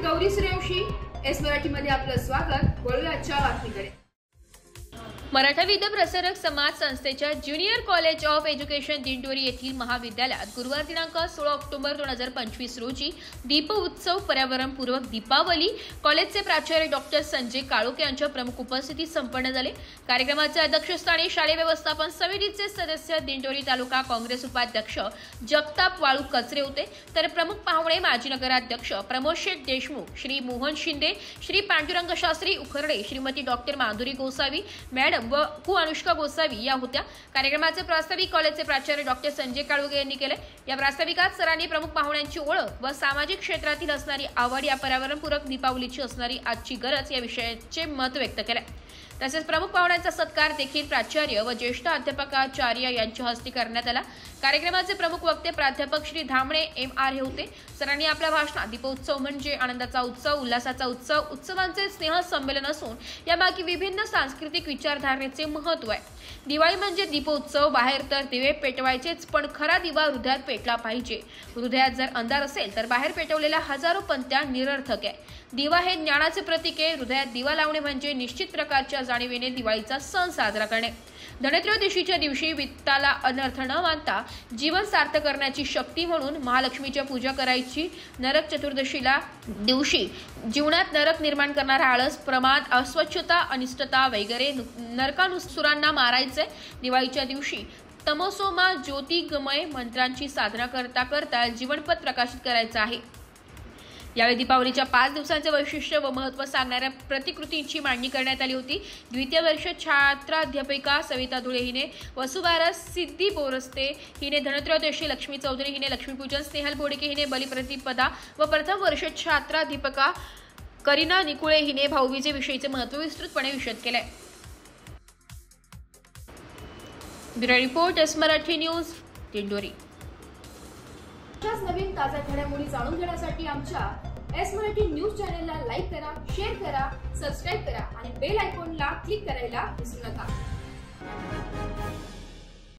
Gauri Suryavanshi, S मराठीमध्ये आपलं स्वागत। वळूया आजच्या बातमीकडे। मराठा विद्या प्रसारक समाज संस्थेच्या junior college of education Dindori येथील महाविद्यालयात गुरुवार दिनांक 16 ऑक्टोबर 2025 रोजी दीप उत्सव पर्यावरणपूर्वक दीपावली कॉलेजचे प्राचार्य डॉक्टर संजय काळोखे यांच्या प्रमुख उपस्थितीत संपन्न झाले। कार्यक्रमाचे अध्यक्षस्थानी शालेय व्यवस्थापन समितीचे सदस्य दिंडोरी तालुका काँग्रेस उपाध्यक्ष जगताप वाळू कचरे होते, तर प्रमुख पाहुणे माजी नगराध्यक्ष प्रमोद शेठ देशमुख, श्री मोहन शिंदे, श्री पांडुरंग शास्त्री उखरडे, श्रीमती डॉक्टर माधुरी गोसावी मॅडम व कु अनुष्का गोसावी या होत्या। कार्यक्रमाचे प्रास्ताविक कॉलेजचे प्राचार्य डॉक्टर संजय काळोखे यांनी केले। या प्रास्ताविकात सरांनी प्रमुख पाहुण्यांची ओळख व सामाजिक क्षेत्रातील असणारी आवड, या पर्यावरणपूरक दीपावलीची असणारी आजची गरज या विषयाचे मत व्यक्त केले। तसेच प्रमुख पाहुण्यांचा सत्कार देखील प्राचार्य व ज्येष्ठ अध्यापकाचार्य यांच्या हस्ते करण्यात आला। कार्यक्रमाचे प्रमुख वक्ते प्राध्यापक श्री धामणे एम.आर. हे होते। सरांनी आपल्या भाषणात दीपोत्सव म्हणजे आनंदाचा उत्सव, उल्हासाचा उत्सव, उत्सवांचे स्नेह संमेलन असून यामागे विभिन्न सांस्कृतिक विचारधारणेचे महत्त्व आहे। दिवाळी म्हणजे दीपोत्सव, बाहेर तर दिवे पेटवायचेच, पण खरा दिवा हृदयात पेटला पाहिजे। हृदयात जर अंधार असेल तर बाहेर पेटवलेल्या हजारो पंत्या निरर्थक आहे। दिवा हे ज्ञानाचे प्रतीक आहे। हृदयात दिवा लावणे म्हणजे निश्चित प्रकारच्या जाणीवेने दिवाळीचा सण साजरा करणे। धनत्रयोदशीच्या दिवशी वित्ताला अनर्थ न मानता जीवन सार्थ करण्याची शक्ती म्हणून महालक्ष्मीच्या पूजा करायची। नरक चतुर्दशीला दिवशी जीवनात नरक निर्माण करणारा आळस, प्रमाद, अस्वच्छता, अनिष्टता वगैरे नरकासुरांना मारायचे। दिवाळीच्या दिवशी तमोसोमा ज्योतिर्गमय मंत्रांची साधना करता करता जीवनपथ प्रकाशित करायचं आहे। यावेळी दीपावलीच्या 5 दिवसांचे वैशिष्ट्य व महत्त्व सांगणाऱ्या प्रतिकृतींची मांडणी करण्यात आली होती। द्वितीय वर्ष छात्राध्यापिका सविता धुळे हिने वसुबारस, सिद्धी बोरस्ते हिने धनत्रयोदशी, लक्ष्मी चौधरी हिने लक्ष्मीपूजन, स्नेहल बोडके हिने बलिप्रतिपदा व प्रथम वर्ष छात्राध्यापिका करीना निकुळे हिने भाऊबीजेविषयीचे महत्त्व विस्तृतपणे विशद केले। Bureau report, S Marathi news, Dindori. अशाच नवीन ताज्या घडामोडी जाणून घेण्यासाठी आमच्या एस मराठी न्यूज चॅनलला लाईक करा, शेअर करा, सबस्क्राइब करा आणि बेल आयकॉनला क्लिक करायला विसरू नका।